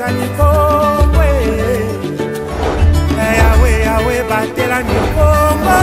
Sani Kongo, Yahweh, batela ni Kongo.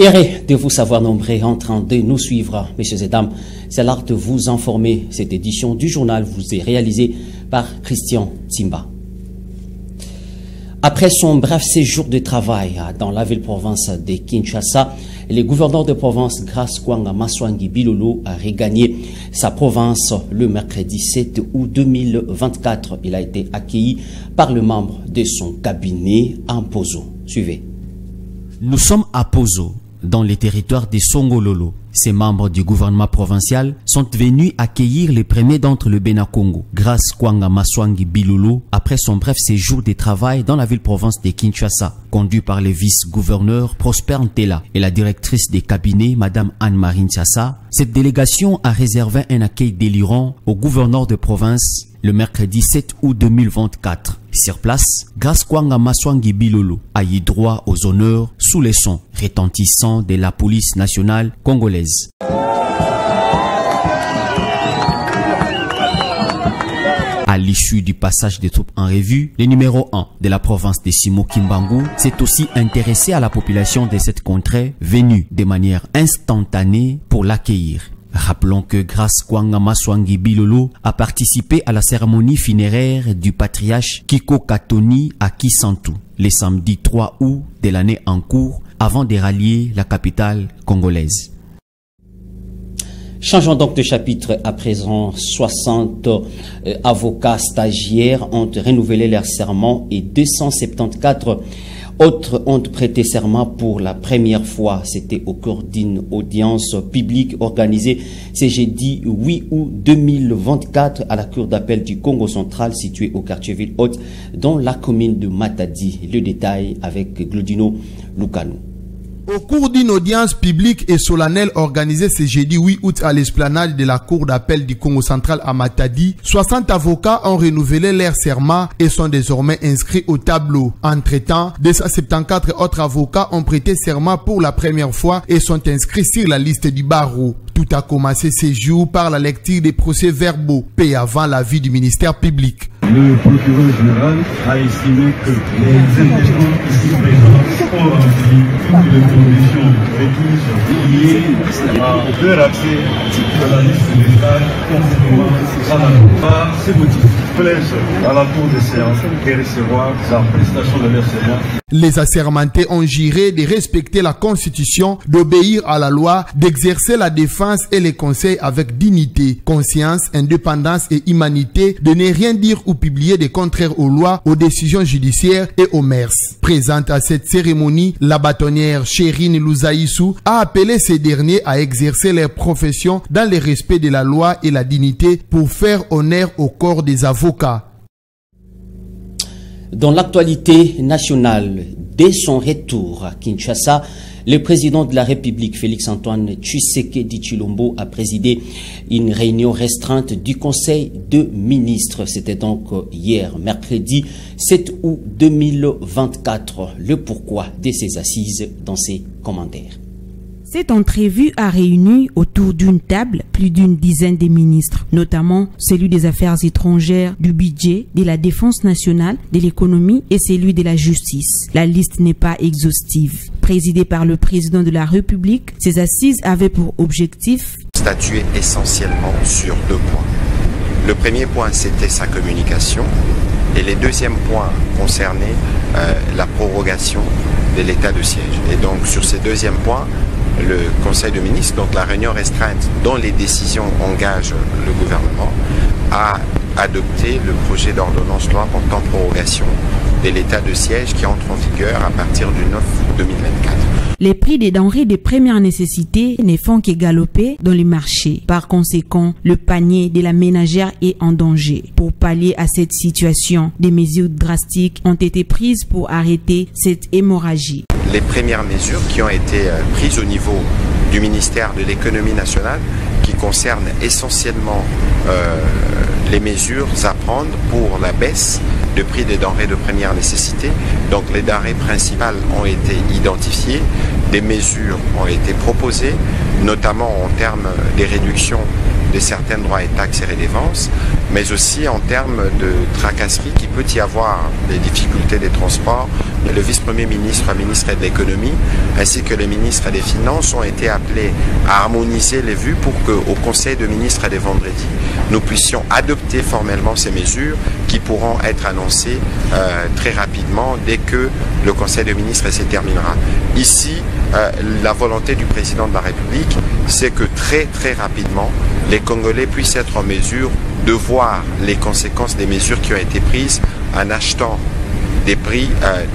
Errez de vous savoir nombreux en train de nous suivre, messieurs et dames. C'est l'art de vous informer. Cette édition du journal vous est réalisée par Christian Timba. Après son bref séjour de travail dans la ville-province de Kinshasa, le gouverneur de province Grace Kwanga Maswangi Bilolo a regagné sa province le mercredi 7 août 2024. Il a été accueilli par le membre de son cabinet en Pozo. Suivez. Nous sommes à Pozo, dans les territoires de Songololo. Ces membres du gouvernement provincial sont venus accueillir les premiers d'entre le Bénin-Congo, Grace Kwanga Maswangi Bilolo, après son bref séjour de travail dans la ville-province de Kinshasa, conduit par le vice-gouverneur Prosper Ntela et la directrice des cabinets, Madame Anne-Marie Ntiassa. Cette délégation a réservé un accueil délirant au gouverneur de province le mercredi 7 août 2024. Sur place, Grace Kwanga Maswangi Bilolo a eu droit aux honneurs sous les sons retentissants de la police nationale congolaise. À l'issue du passage des troupes en revue, le numéro 1 de la province de Simo Kimbangu s'est aussi intéressé à la population de cette contrée venue de manière instantanée pour l'accueillir. Rappelons que Grace Kwanga Maswangi Bilolo a participé à la cérémonie funéraire du patriarche Kiko Katoni à Kisantu, le samedi 3 août de l'année en cours, avant de rallier la capitale congolaise. Changeons donc de chapitre à présent. 60 avocats stagiaires ont renouvelé leur serment et 274 autres ont prêté serment pour la première fois. C'était au cours d'une audience publique organisée ce jeudi 8 août 2024 à la cour d'appel du Congo central située au quartier Ville-Haute dans la commune de Matadi. Le détail avec Glodino Lucano. Au cours d'une audience publique et solennelle organisée ce jeudi 8 août à l'esplanade de la cour d'appel du Congo central à Matadi, 60 avocats ont renouvelé leur serment et sont désormais inscrits au tableau. Entre-temps, 274 autres avocats ont prêté serment pour la première fois et sont inscrits sur la liste du barreau. Tout a commencé ce jour par la lecture des procès-verbaux, peu avant l'avis du ministère public. Le procureur général a estimé que les éléments ici présents ont rempli toutes les conditions requises liées à leur accès à la liste légale conformément à la loi. Par ces motifs, plaisent à la cour de séance et recevoir la prestation de leur serment. Les assermentés ont juré de respecter la Constitution, d'obéir à la loi, d'exercer la défense et les conseils avec dignité, conscience, indépendance et humanité, de ne rien dire ou publier des contraires aux lois, aux décisions judiciaires et aux mœurs. Présente à cette cérémonie, la bâtonnière Chérine Louzaïsou a appelé ces derniers à exercer leur profession dans le respect de la loi et la dignité pour faire honneur au corps des avocats. Dans l'actualité nationale, dès son retour à Kinshasa, le président de la République, Félix-Antoine Tshisekedi Tshilombo, a présidé une réunion restreinte du Conseil de ministres. C'était donc hier, mercredi 7 août 2024. Le pourquoi de ces assises dans ses commentaires. Cette entrevue a réuni autour d'une table plus d'une dizaine de ministres, notamment celui des Affaires étrangères, du budget, de la défense nationale, de l'économie et celui de la justice. La liste n'est pas exhaustive. Présidée par le président de la République, ces assises avaient pour objectif statuer essentiellement sur deux points. Le premier point, c'était sa communication, et les deuxièmes points concernaient la prorogation de l'état de siège. Et donc sur ces deuxièmes points, le Conseil de ministres, donc la réunion restreinte dont les décisions engagent le gouvernement, a adopté le projet d'ordonnance loi portant prorogation de l'état de siège qui entre en vigueur à partir du 9 août 2024. les prix des denrées de première nécessité ne font que galoper dans les marchés. Par conséquent, le panier de la ménagère est en danger. Pour pallier à cette situation, des mesures drastiques ont été prises pour arrêter cette hémorragie. Les premières mesures qui ont été prises au niveau du ministère de l'économie nationale, qui concernent essentiellement les mesures à prendre pour la baisse de prix des denrées de première nécessité. Donc les denrées principales ont été identifiées, des mesures ont été proposées, notamment en termes des réductions de certains droits et taxes et redevances, mais aussi en termes de tracasserie qui peut y avoir, des difficultés des transports. Le vice-premier ministre, ministre de l'économie, ainsi que le ministre des Finances ont été appelés à harmoniser les vues pour qu'au Conseil de ministres de vendredi, nous puissions adopter formellement ces mesures qui pourront être annoncées très rapidement dès que le Conseil de ministres se terminera. Ici, la volonté du président de la République, c'est que très rapidement, les Congolais puissent être en mesure de voir les conséquences des mesures qui ont été prises en achetant des prix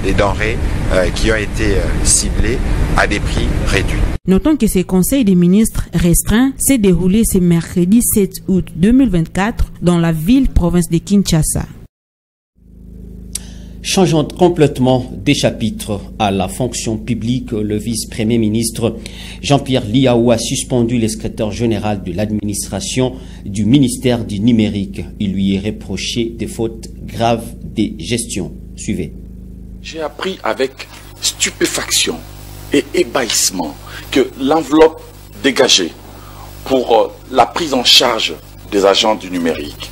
des denrées qui ont été ciblés à des prix réduits. Notons que ce conseil des ministres restreint s'est déroulé ce mercredi 7 août 2024 dans la ville-province de Kinshasa. Changeant complètement des chapitres à la fonction publique, le vice-premier ministre Jean-Pierre Liaou a suspendu le secrétaire général de l'administration du ministère du numérique. Il lui est reproché des fautes graves de gestion. Suivez. J'ai appris avec stupéfaction et ébahissement que l'enveloppe dégagée pour la prise en charge des agents du numérique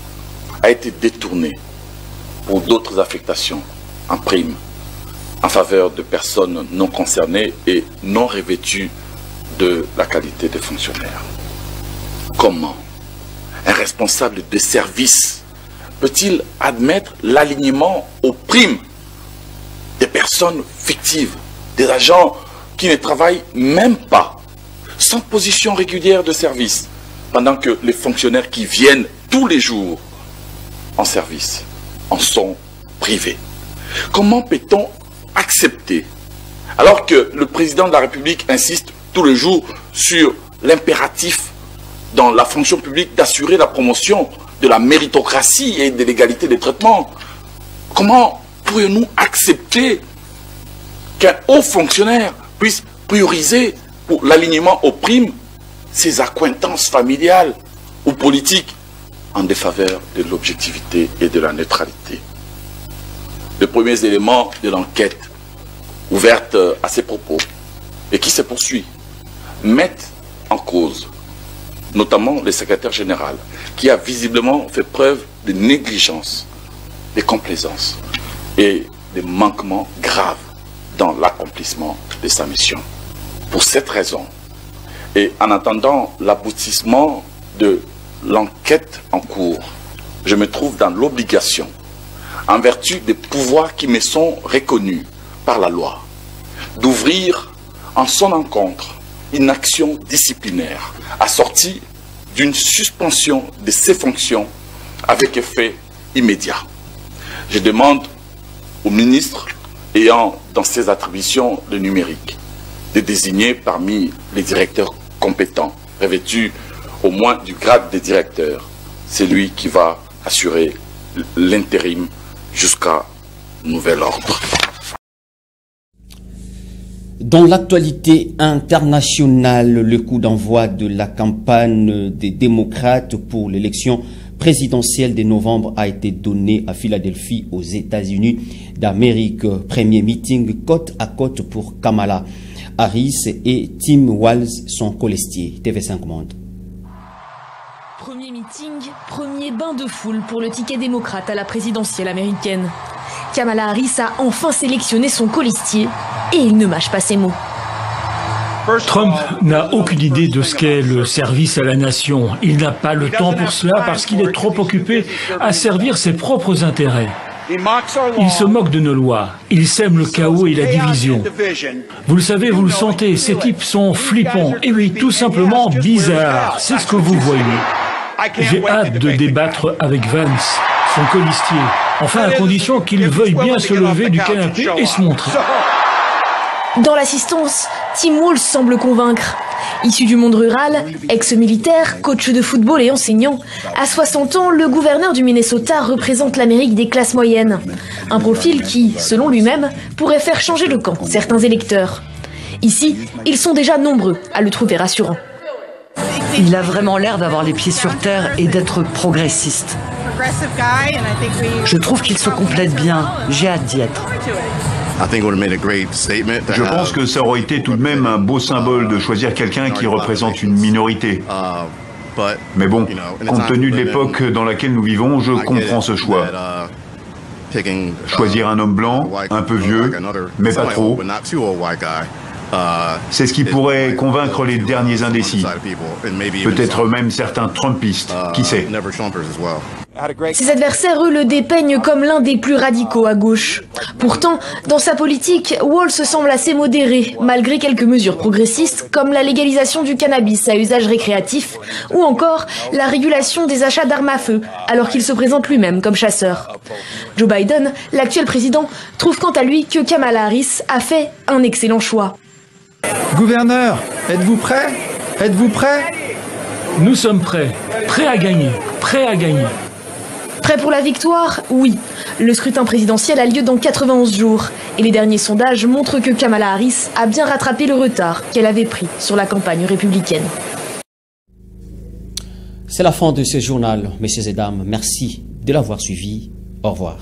a été détournée pour d'autres affectations en prime en faveur de personnes non concernées et non revêtues de la qualité de fonctionnaire. Comment un responsable de service peut-il admettre l'alignement aux primes des personnes fictives, des agents qui ne travaillent même pas, sans position régulière de service, pendant que les fonctionnaires qui viennent tous les jours en service en sont privés? Comment peut-on accepter, alors que le président de la République insiste tous les jours sur l'impératif dans la fonction publique d'assurer la promotion de la méritocratie et de l'égalité de traitement, comment pourrions-nous accepter qu'un haut fonctionnaire puisse prioriser pour l'alignement aux primes ses accointances familiales ou politiques en défaveur de l'objectivité et de la neutralité? Les premiers éléments de l'enquête ouverte à ces propos et qui se poursuit mettent en cause notamment le secrétaire général qui a visiblement fait preuve de négligence, de complaisance et de manquements graves dans l'accomplissement de sa mission. Pour cette raison, et en attendant l'aboutissement de l'enquête en cours, je me trouve dans l'obligation, en vertu des pouvoirs qui me sont reconnus par la loi, d'ouvrir en son encontre une action disciplinaire assortie d'une suspension de ses fonctions avec effet immédiat. Je demande au ministre ayant dans ses attributions le numérique de désigner parmi les directeurs compétents, revêtus au moins du grade de directeur, celui qui va assurer l'intérim jusqu'à nouvel ordre. Dans l'actualité internationale, le coup d'envoi de la campagne des démocrates pour l'élection présidentielle de novembre a été donné à Philadelphie, aux États-Unis d'Amérique. Premier meeting côte à côte pour Kamala Harris et Tim Walz, son colistier. TV5 Monde. Premier meeting, premier bain de foule pour le ticket démocrate à la présidentielle américaine. Kamala Harris a enfin sélectionné son colistier et il ne mâche pas ses mots. Trump n'a aucune idée de ce qu'est le service à la nation. Il n'a pas le temps pour cela parce qu'il est trop occupé à servir ses propres intérêts. Il se moque de nos lois. Il sème le chaos et la division. Vous le savez, vous le sentez, ces types sont flippants. Et oui, tout simplement bizarres. C'est ce que vous voyez. J'ai hâte de débattre avec Vance, son colistier. Enfin, à condition qu'il veuille bien se lever du canapé et se montrer. Dans l'assistance, Tim Walz semble convaincre. Issu du monde rural, ex-militaire, coach de football et enseignant, à 60 ans, le gouverneur du Minnesota représente l'Amérique des classes moyennes. Un profil qui, selon lui-même, pourrait faire changer de camp certains électeurs. Ici, ils sont déjà nombreux à le trouver rassurant. Il a vraiment l'air d'avoir les pieds sur terre et d'être progressiste. Je trouve qu'il se complète bien. J'ai hâte d'y être. Je pense que ça aurait été tout de même un beau symbole de choisir quelqu'un qui représente une minorité. Mais bon, compte tenu de l'époque dans laquelle nous vivons, je comprends ce choix. Choisir un homme blanc, un peu vieux, mais pas trop, c'est ce qui pourrait convaincre les derniers indécis. Peut-être même certains Trumpistes, qui sait. Ses adversaires, eux, le dépeignent comme l'un des plus radicaux à gauche. Pourtant, dans sa politique, Walz semble assez modéré, malgré quelques mesures progressistes, comme la légalisation du cannabis à usage récréatif, ou encore la régulation des achats d'armes à feu, alors qu'il se présente lui-même comme chasseur. Joe Biden, l'actuel président, trouve quant à lui que Kamala Harris a fait un excellent choix. Gouverneur, êtes-vous prêt? Êtes-vous prêt? Nous sommes prêts. Prêts à gagner. Prêts à gagner. Prêt pour la victoire? Oui. Le scrutin présidentiel a lieu dans 91 jours. Et les derniers sondages montrent que Kamala Harris a bien rattrapé le retard qu'elle avait pris sur la campagne républicaine. C'est la fin de ce journal, messieurs et dames. Merci de l'avoir suivi. Au revoir.